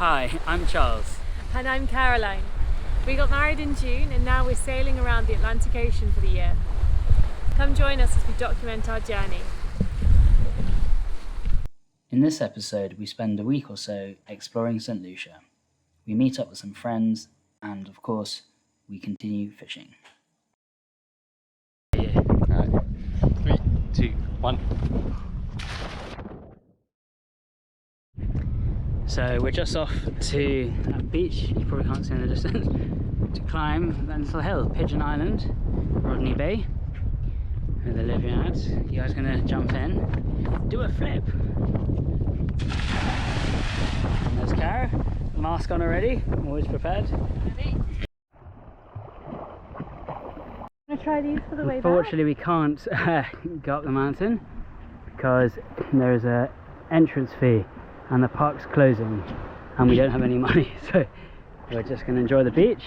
Hi, I'm Charles. And I'm Caroline. We got married in June and now we're sailing around the Atlantic Ocean for the year. Come join us as we document our journey. In this episode, we spend a week or so exploring St. Lucia. We meet up with some friends and, of course, we continue fishing. Right. 3, 2, 1. So we're just off to that beach, you probably can't see in the distance, to climb that little hill, Pigeon Island, Rodney Bay, where they're living at. You guys are going to jump in, do a flip. And there's Cara, mask on already, always prepared. Ready? I'm going to try these for the way back. Unfortunately we can't go up the mountain because there's a entrance fee and the park's closing and we don't have any money, so we're just going to enjoy the beach,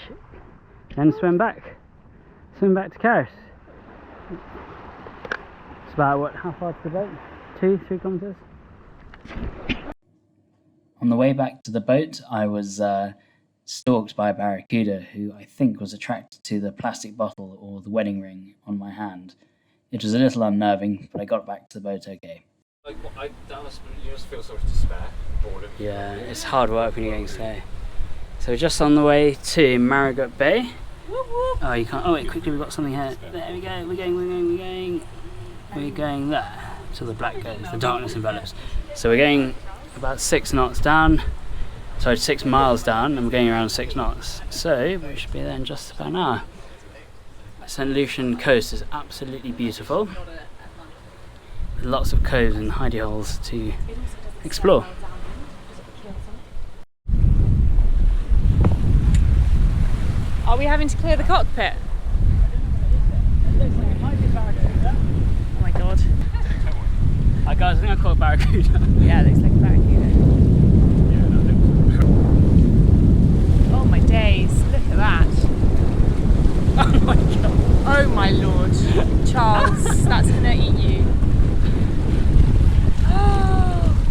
then swim back to Caris. It's about, what, how far to the boat? 2-3 kilometres? On the way back to the boat I was stalked by a Barracuda who I think was attracted to the plastic bottle or the wedding ring on my hand. It was a little unnerving, but I got back to the boat okay. Like, you just feel sort of despair, boredom. Yeah, it's hard work when you're getting slow. So we're just on the way to Marigot Bay. Oh, you can't. Oh wait, quickly, we've got something here. There we go. We're going there till the black goes. The darkness envelops. So we're going about 6 knots down. Sorry, 6 miles down, and we're going around 6 knots. So we should be there in just about an hour. The St. Lucian coast is absolutely beautiful. Lots of coves and hidey holes to explore. Are we having to clear the cockpit? Oh my god. Hi guys, I think I caught a Barracuda. Yeah, it looks like a Barracuda. Oh my days, look at that. Oh my god. Oh my lord. Charles, that's gonna eat you.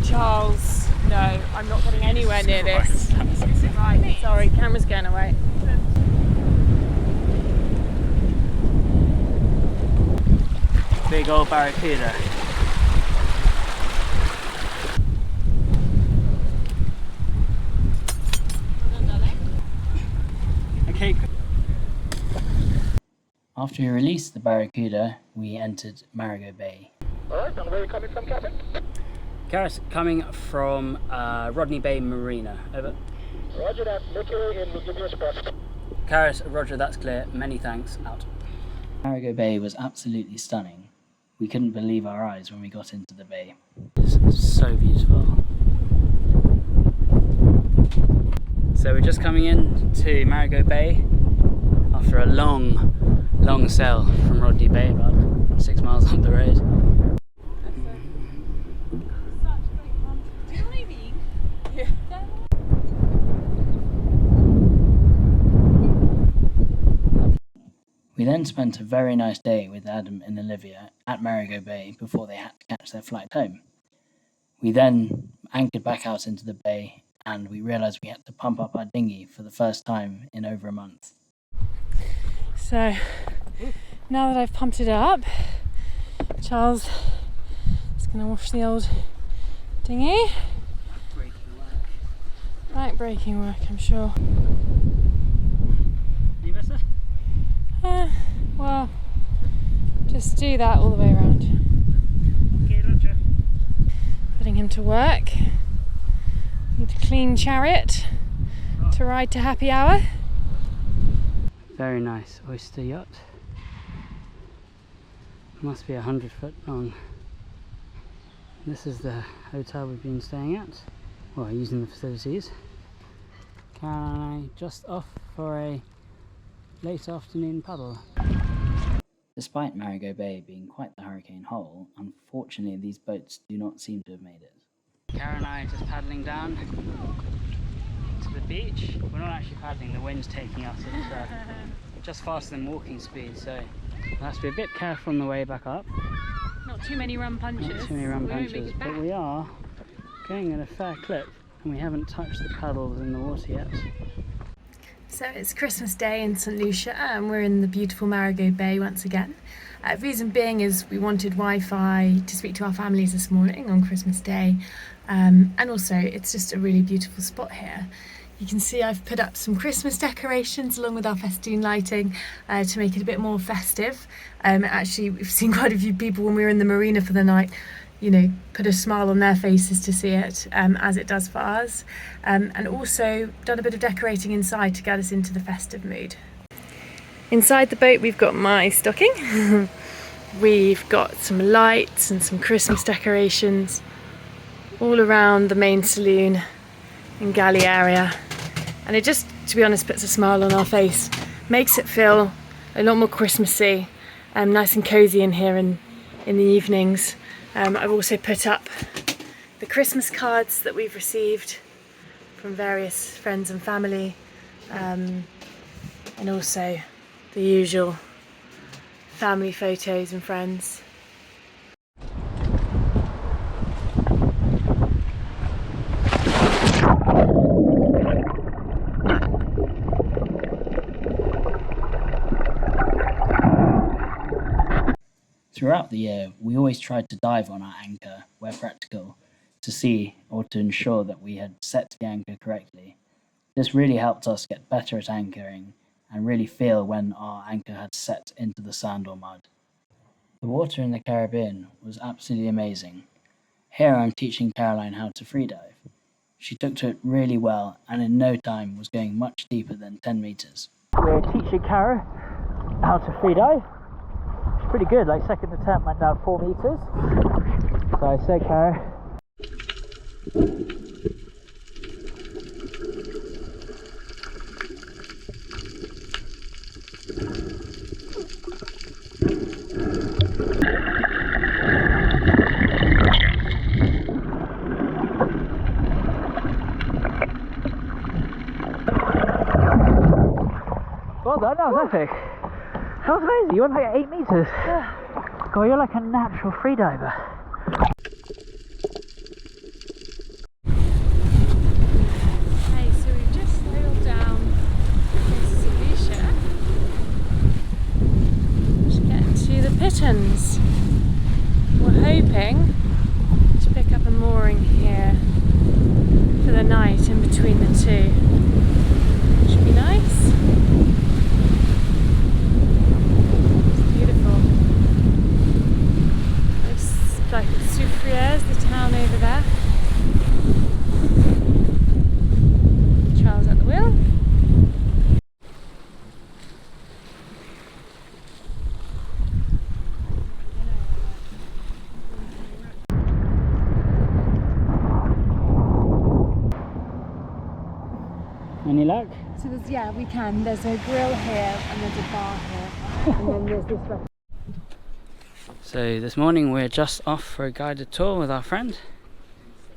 Charles, no, I'm not getting anywhere near this. Right, sorry, camera's going away. Big old Barracuda. Okay. After we released the Barracuda, we entered Marigot Bay. Alright, and where are you coming from, Captain? Caris, coming from Rodney Bay Marina. Over. Roger that. Make your way in. We'll give you a spot. Caris, roger, that's clear. Many thanks. Out. Marigot Bay was absolutely stunning. We couldn't believe our eyes when we got into the bay. It's so beautiful. So we're just coming in to Marigot Bay after a long sail from Rodney Bay, about 6 miles up the road. We then spent a very nice day with Adam and Olivia at Marigot Bay before they had to catch their flight home. We then anchored back out into the bay and we realised we had to pump up our dinghy for the first time in over a month. So, now that I've pumped it up, Charles is going to wash the old dinghy. Back-breaking work, I'm sure. Any better? Well, just do that all the way around. Okay, roger. Putting him to work. Need a clean chariot to ride to happy hour. Very nice oyster yacht. Must be 100 foot long. This is the hotel we've been staying at, well, using the facilities. Caroline and I just off for a late afternoon paddle. Despite Marigot Bay being quite the hurricane hole, unfortunately these boats do not seem to have made it. Cara and I are just paddling down to the beach. We're not actually paddling, the wind's taking us at just faster than walking speed, so we'll have to be a bit careful on the way back up. Not too many rum punches. Not too many rum punches, but we are going at a fair clip. and we haven't touched the paddles in the water yet. So it's Christmas Day in St Lucia and we're in the beautiful Marigot Bay once again. Reason being is we wanted Wi-Fi to speak to our families this morning on Christmas Day, and also it's just a really beautiful spot here. You can see I've put up some Christmas decorations along with our festoon lighting to make it a bit more festive. Actually, we've seen quite a few people when we were in the marina for the night, you know, put a smile on their faces to see it, as it does for us. And also done a bit of decorating inside to get us into the festive mood. Inside the boat we've got my stocking. We've got some lights and some Christmas decorations all around the main saloon and galley area. And it just, to be honest, puts a smile on our face. Makes it feel a lot more Christmassy, nice and cosy in here in the evenings. I've also put up the Christmas cards that we've received from various friends and family, and also the usual family photos and friends. Throughout the year, we always tried to dive on our anchor where practical to see or to ensure that we had set the anchor correctly. This really helped us get better at anchoring and really feel when our anchor had set into the sand or mud. The water in the Caribbean was absolutely amazing. Here I'm teaching Caroline how to freedive. She took to it really well and in no time was going much deeper than 10 meters. We're teaching Cara how to freedive. It's pretty good, like second attempt went down 4 meters. So I said, Cara, well done, that was epic. That was amazing, you went like 8 meters. Yeah. God, you're like a natural freediver. Hey, so we've just sailed down to Lucia. Just getting to the Pitons. We're hoping to pick up a mooring here for the night in between the two. Should be nice. Like Soufrières, the town over there. Charles at the wheel. Any luck? So there's, yeah, we can. There's a grill here and there's a bar here. And then there's this restaurant. So this morning we're just off for a guided tour with our friend,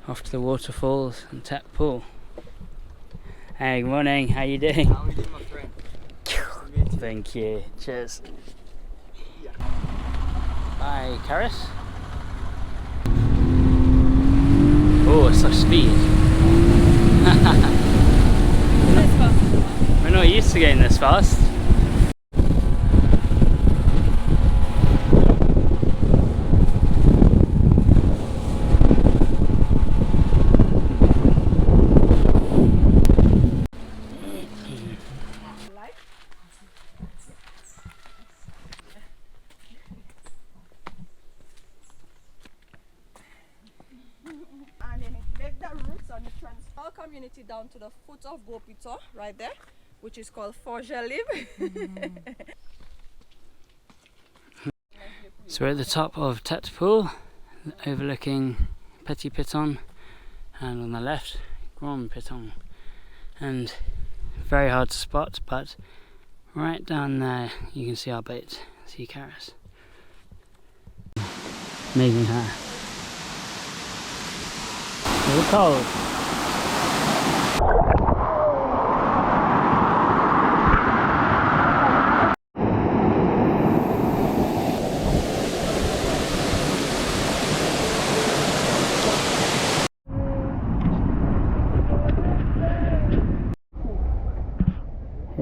off to the waterfalls and Tet Pool. Hey, good morning, how you doing? How are you doing, my friend? Thank you, cheers. Bye, Karis. Oh, such speed. We're not used to going this fast. Community down to the foot of Piton, right there, which is called Forgelib. So we're at the top of Tet Pool, overlooking Petit Piton, and on the left, Grand Piton. And very hard to spot, but right down there you can see our boat, Sea Caris. Amazing her. A little cold.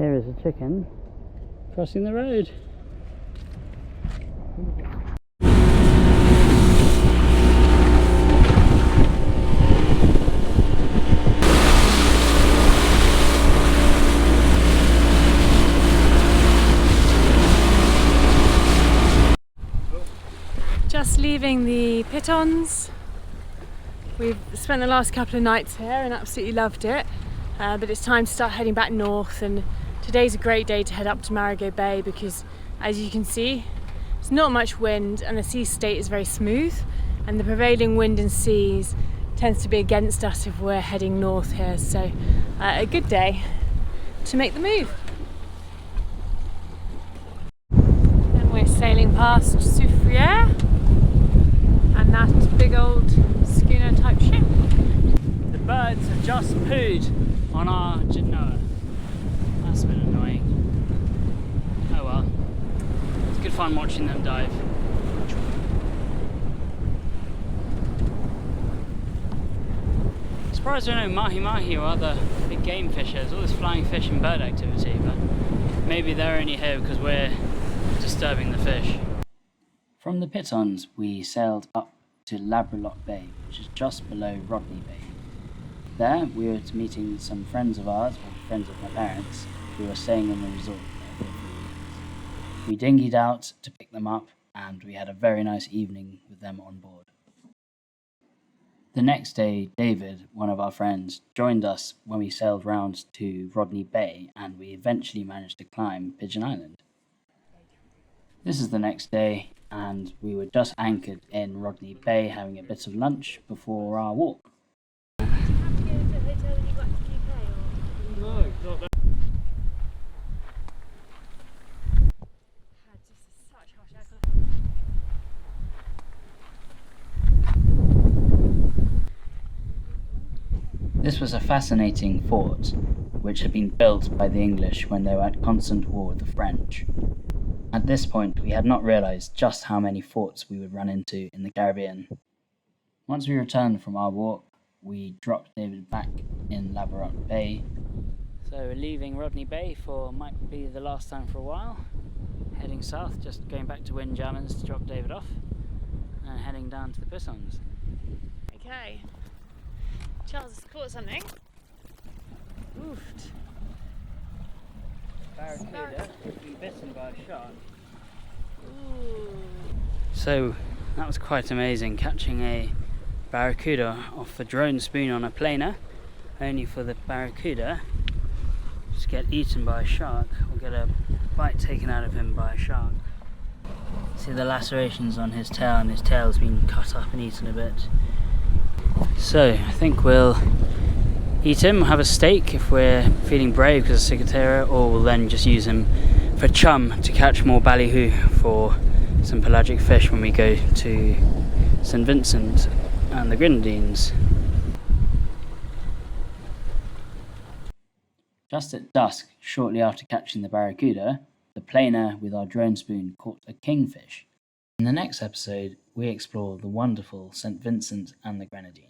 Here is a chicken crossing the road. Just leaving the Pitons. We've spent the last couple of nights here and absolutely loved it, but it's time to start heading back north, and today's a great day to head up to Marigot Bay because, as you can see, there's not much wind and the sea state is very smooth, and the prevailing wind and seas tends to be against us if we're heading north here, so a good day to make the move. And we're sailing past Soufriere and that big old schooner type ship. The birds have just pooed on our genoa. That's been annoying. Oh well. It's good fun watching them dive. Surprised there are no mahi-mahi or other big game fish. There's all this flying fish and bird activity, but maybe they're only here because we're disturbing the fish. From the Pitons, we sailed up to Labrilock Bay, which is just below Rodney Bay. There, we were meeting some friends of ours, or friends of my parents, who were staying in the resort there for a few weeks. We dinghied out to pick them up, and we had a very nice evening with them on board. The next day, David, one of our friends, joined us when we sailed round to Rodney Bay, and we eventually managed to climb Pigeon Island. This is the next day, and we were just anchored in Rodney Bay having a bit of lunch before our walk. Did you have to go to a hotel when you got to the UK? Or? No, not that. Such hot air. This was a fascinating fort, which had been built by the English when they were at constant war with the French. At this point, we had not realised just how many forts we would run into in the Caribbean. Once we returned from our walk, we dropped David back in Labrilock Bay. So we're leaving Rodney Bay for might be the last time for a while. Heading south, just going back to Windjammers to drop David off, and heading down to the Pitons. Okay. Charles has caught something. Oofed. Barracuda has been bitten by a shark. Ooh. So that was quite amazing, catching a barracuda off the drone spoon on a planer, only for the barracuda to get eaten by a shark or get a bite taken out of him by a shark. See the lacerations on his tail, and his tail's been cut up and eaten a bit. So I think we'll eat him, have a steak if we're feeling brave because of cicatera, or we'll then just use him for chum to catch more ballyhoo for some pelagic fish when we go to St Vincent and the Grenadines. Just at dusk, shortly after catching the barracuda, the planer with our drone spoon caught a kingfish. In the next episode, we explore the wonderful St Vincent and the Grenadines.